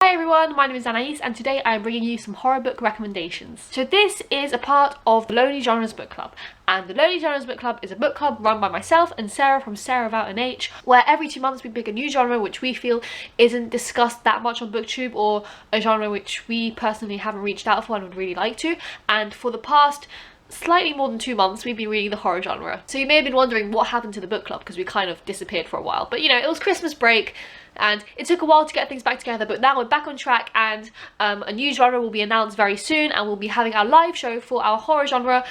Hi everyone, my name is Anais and today I am bringing you some horror book recommendations. So this is a part of the Lonely Genres Book Club, and the Lonely Genres Book Club is a book club run by myself and Sarah from SarawithoutanH, where every 2 months we pick a new genre which we feel isn't discussed that much on BookTube, or a genre which we personally haven't reached out for and would really like to. And for the past slightly more than 2 months we've been reading the horror genre. So you may have been wondering what happened to the book club, because we kind of disappeared for a while, but you know, it was Christmas break and it took a while to get things back together, but now we're back on track, and a new genre will be announced very soon, and we'll be having our live show for our horror genre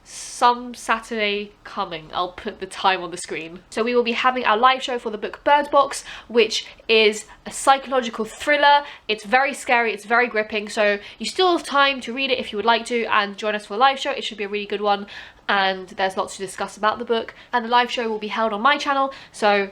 some Saturday coming. I'll put the time on the screen. So we will be having our live show for the book BIRDBOX, which is a psychological thriller. It's very scary, it's very gripping, so you still have time to read it if you would like to and join us for the live show. It should be a really good one, and there's lots to discuss about the book, and the live show will be held on my channel, so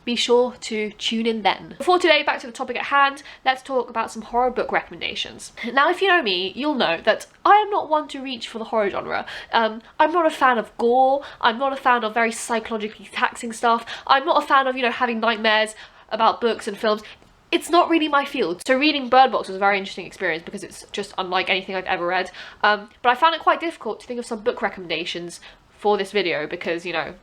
be sure to tune in then. Before today, back to the topic at hand, let's talk about some horror book recommendations. Now, if you know me, you'll know that I am not one to reach for the horror genre. I'm not a fan of gore, I'm not a fan of very psychologically taxing stuff, I'm not a fan of, you know, having nightmares about books and films. It's not really my field. So reading BIRDBOX was a very interesting experience because it's just unlike anything I've ever read. But I found it quite difficult to think of some book recommendations for this video because, you know,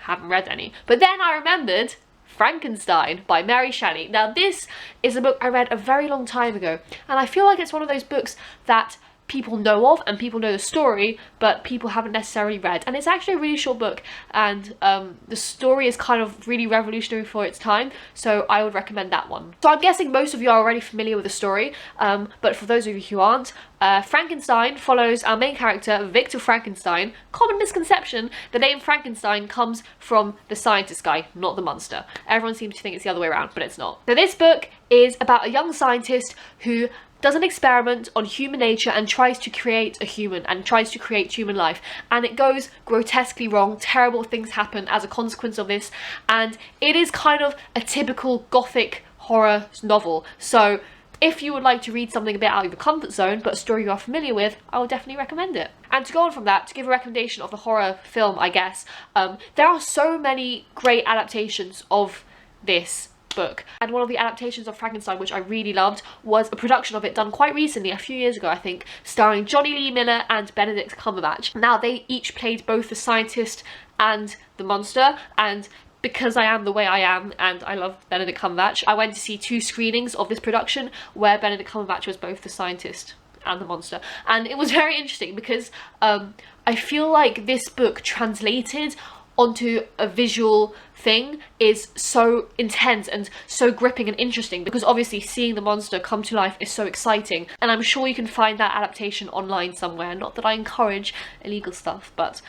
haven't read any. But then I remembered Frankenstein by Mary Shelley. Now this is a book I read a very long time ago, and I feel like it's one of those books that people know of and people know the story, but people haven't necessarily read. And it's actually a really short book, and the story is kind of really revolutionary for its time, so I would recommend that one. So I'm guessing most of you are already familiar with the story, but for those of you who aren't, Frankenstein follows our main character, Victor Frankenstein. Common misconception, the name Frankenstein comes from the scientist guy, not the monster. Everyone seems to think it's the other way around, but it's not. So this book is about a young scientist who does an experiment on human nature and tries to create a human and tries to create human life, and it goes grotesquely wrong. Terrible things happen as a consequence of this, and it is kind of a typical gothic horror novel. So if you would like to read something a bit out of your comfort zone but a story you are familiar with, I would definitely recommend it. And to go on from that, to give a recommendation of the horror film, I guess, there are so many great adaptations of this book, and one of the adaptations of Frankenstein which I really loved was a production of it done quite recently, a few years ago I think, starring Johnny Lee Miller and Benedict Cumberbatch. Now they each played both the scientist and the monster, and because I am the way I am and I love Benedict Cumberbatch, I went to see 2 screenings of this production where Benedict Cumberbatch was both the scientist and the monster, and it was very interesting because I feel like this book translated onto a visual thing is so intense and so gripping and interesting, because obviously seeing the monster come to life is so exciting, and I'm sure you can find that adaptation online somewhere. Not that I encourage illegal stuff, but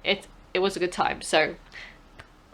it was a good time, so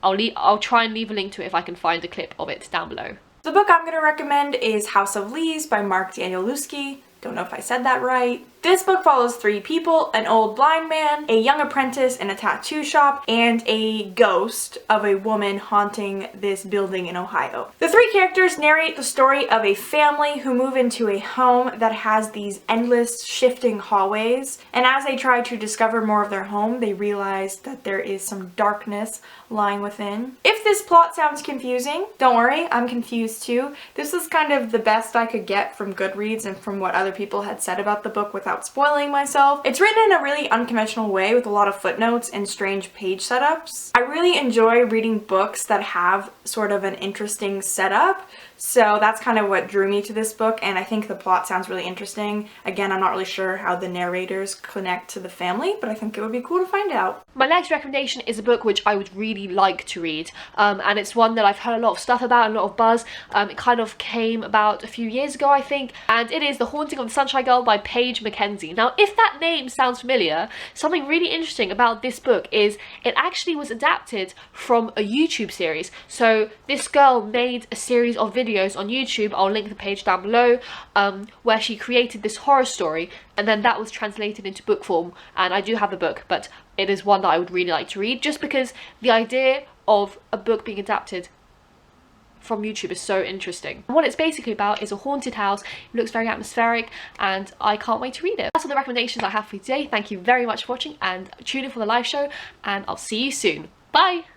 I'll try and leave a link to it if I can find a clip of it down below. The book I'm going to recommend is House of Leaves by Mark Danielewski. Don't know if I said that right. This book follows 3 people: an old blind man, a young apprentice in a tattoo shop, and a ghost of a woman haunting this building in Ohio. The 3 characters narrate the story of a family who move into a home that has these endless shifting hallways, and as they try to discover more of their home, they realize that there is some darkness lying within. If this plot sounds confusing, don't worry, I'm confused too. This is kind of the best I could get from Goodreads and from what other people had said about the book without spoiling myself. It's written in a really unconventional way with a lot of footnotes and strange page setups. I really enjoy reading books that have sort of an interesting setup, so that's kind of what drew me to this book, and I think the plot sounds really interesting. Again, I'm not really sure how the narrators connect to the family, but I think it would be cool to find out. My next recommendation is a book which I would really like to read, and it's one that I've heard a lot of stuff about, a lot of buzz. It kind of came about a few years ago, I think, and it is The Haunting of the Sunshine Girl by Paige Mackenzie. Now, if that name sounds familiar, something really interesting about this book is it actually was adapted from a YouTube series. So this girl made a series of videos on YouTube, I'll link the page down below, where she created this horror story, and then that was translated into book form, and I do have the book, but it is one that I would really like to read, just because the idea of a book being adapted from YouTube is so interesting. And what it's basically about is a haunted house. It looks very atmospheric, and I can't wait to read it. That's all the recommendations I have for you today. Thank you very much for watching, and tune in for the live show, and I'll see you soon. Bye!